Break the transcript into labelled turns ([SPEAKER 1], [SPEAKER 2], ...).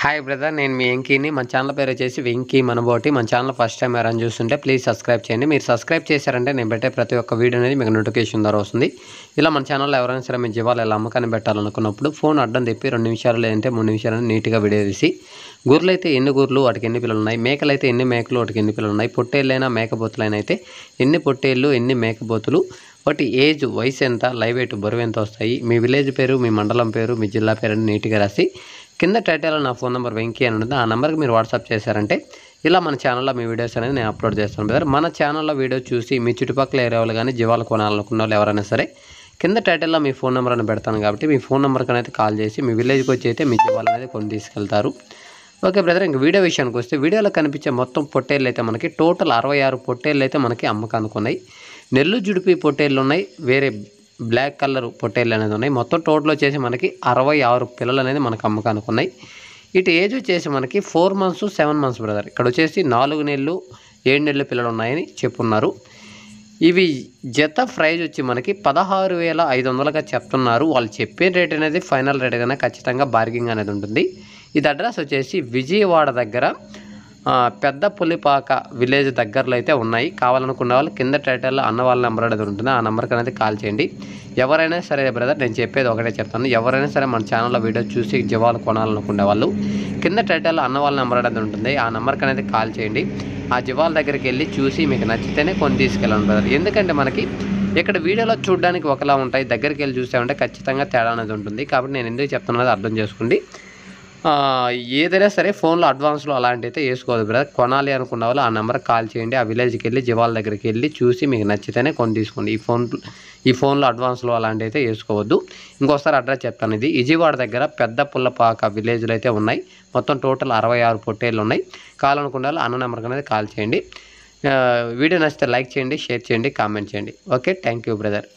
[SPEAKER 1] Hi brother, నేను మీ వెంకీని. మన channel పేరు వచ్చేసి వెంకీ మనబోటి. మన ఛానల్ ఫస్ట్ టైం ఎవరైనా చూస్తుంటే ప్లీజ్ సబ్స్క్రైబ్ చేయండి. మీరు సబ్స్క్రైబ్ చేశారంటే నేను పెట్టే ప్రతి ఒక్క వీడియో అనేది మీకు నోటిఫికేషన్ ద్వారా వస్తుంది. ఇలా మన ఛానల్లో ఎవరైనా సరే మీ జీవాలు ఎలా అమ్మకాన్ని పెట్టాలనుకున్నప్పుడు ఫోన్ అడ్డం తిప్పి 2 నిమిషాలు లేదంటే 3 నిమిషాలు నీట్గా వీడియో తీసి, గొర్రెలు అయితే ఎన్ని గొర్రెలు వాటికి ఎన్ని పిల్లలు ఉన్నాయి, మేకలు అయితే ఎన్ని మేకలు వాటికి ఎన్ని పిల్లలు ఉన్నాయి, పొట్టేళ్ళైనా మేకపోతులైనా అయితే ఎన్ని పొట్టేళ్ళు ఎన్ని మేకపోతులు, వాటి ఏజ్ వయసు ఎంత, లైవ్ వెయిట్ బరువు ఎంత వస్తాయి, మీ విలేజ్ పేరు, మీ మండలం పేరు, మీ జిల్లా పేరు అని నీట్గా రాసి కింద టైటిల్లో నా ఫోన్ నెంబర్ వెంకీ అని ఉంటుంది. ఆ నెంబర్కి మీరు వాట్సాప్ చేశారంటే ఇలా మన ఛానల్లో మీ వీడియోస్ అనేది నేను అప్లోడ్ చేస్తాను బ్రదర్. మన ఛానల్లో వీడియో చూసి మీ చుట్టుపక్కల ఏరియా వాళ్ళు కానీ జీవాలు కొనాలనుకున్న వాళ్ళు ఎవరైనా సరే కింద టైటిల్లో మీ ఫోన్ నెంబర్ అని పెడతాను కాబట్టి మీ ఫోన్ నెంబర్కి అనేది కాల్ చేసి మీ విలేజ్కి వచ్చి అయితే మీ జీవాలు అనేది కొని తీసుకెళ్తారు. ఓకే బ్రదర్, ఇంక వీడియో విషయానికి వస్తే వీడియోలో కనిపించే మొత్తం పొట్టేళ్ళు అయితే మనకి టోటల్ 66 పొట్టేళ్ళు అయితే మనకి అమ్మకానికి ఉన్నాయి. నెల్లు జుడిపి పొట్టేళ్ళు ఉన్నాయి, వేరే బ్లాక్ కలర్ పొట్టేళ్ళు అనేది ఉన్నాయి. మొత్తం టోటల్ వచ్చేసి మనకి 66 పిల్లలు అనేది మనకు అమ్మకానికి ఉన్నాయి. ఇటు ఏజ్ వచ్చేసి మనకి 4 months 7 months బ్రదర్. ఇక్కడ వచ్చేసి 4 నెలలు 7 నెలలు పిల్లలు ఉన్నాయని చెప్పున్నారు. ఇవి జత ప్రైజ్ వచ్చి మనకి 16,500గా చెప్తున్నారు. వాళ్ళు చెప్పే రేట్ అనేది ఫైనల్ రేట్ కన్నా ఖచ్చితంగా బార్గింగ్ అనేది ఉంటుంది. ఇది అడ్రస్ వచ్చేసి విజయవాడ దగ్గర పెద్ద పులిపాక విలేజ్ దగ్గరలో అయితే ఉన్నాయి. కావాలనుకున్న వాళ్ళు కింద టైటిల్లో అన్న వాళ్ళ నెంబర్ అనేది ఉంటుంది. ఆ నెంబర్కి అనేది కాల్ చేయండి. ఎవరైనా సరే బ్రదర్, నేను చెప్పేది ఒకటే చెప్తాను, ఎవరైనా సరే మన ఛానల్లో వీడియో చూసి జీవాలు కొనాలనుకునే వాళ్ళు కింద టైటిల్లో అన్న వాళ్ళ నెంబర్ అనేది ఉంటుంది. ఆ నెంబర్కి అనేది కాల్ చేయండి. ఆ జీవాల దగ్గరికి వెళ్ళి చూసి మీకు నచ్చితేనే కొని తీసుకెళ్ళండి బ్రదర్. ఎందుకంటే మనకి ఇక్కడ వీడియోలో చూడడానికి ఒకలా ఉంటాయి, దగ్గరికి వెళ్ళి చూసామంటే ఖచ్చితంగా తేడా అనేది ఉంటుంది. కాబట్టి నేను ఎందుకు చెప్తున్నది అర్థం చేసుకోండి. ఏదైనా సరే ఫోన్లో అడ్వాన్స్లో అలాంటి అయితే వేసుకోవద్దు బ్రదర్. కొనాలి అనుకున్న వాళ్ళు ఆ నెంబర్కి కాల్ చేయండి. ఆ విలేజ్కి వెళ్ళి జీవాల దగ్గరికి వెళ్ళి చూసి మీకు నచ్చితేనే కొని తీసుకోండి. ఈ ఫోన్లో అడ్వాన్స్లో అలాంటి అయితే వేసుకోవద్దు. ఇంకోసారి అడ్రస్ చెప్తాను. ఇది విజయవాడ దగ్గర పెద్ద పుల్లపాక విలేజ్లో అయితే ఉన్నాయి. మొత్తం టోటల్ 66 పొట్టేళ్ళు ఉన్నాయి. కావాలనుకున్న వాళ్ళు అన్న నెంబర్కి అనేది కాల్ చేయండి. వీడియో నచ్చితే లైక్ చేయండి, షేర్ చేయండి, కామెంట్ చేయండి. Okay, thank you brother.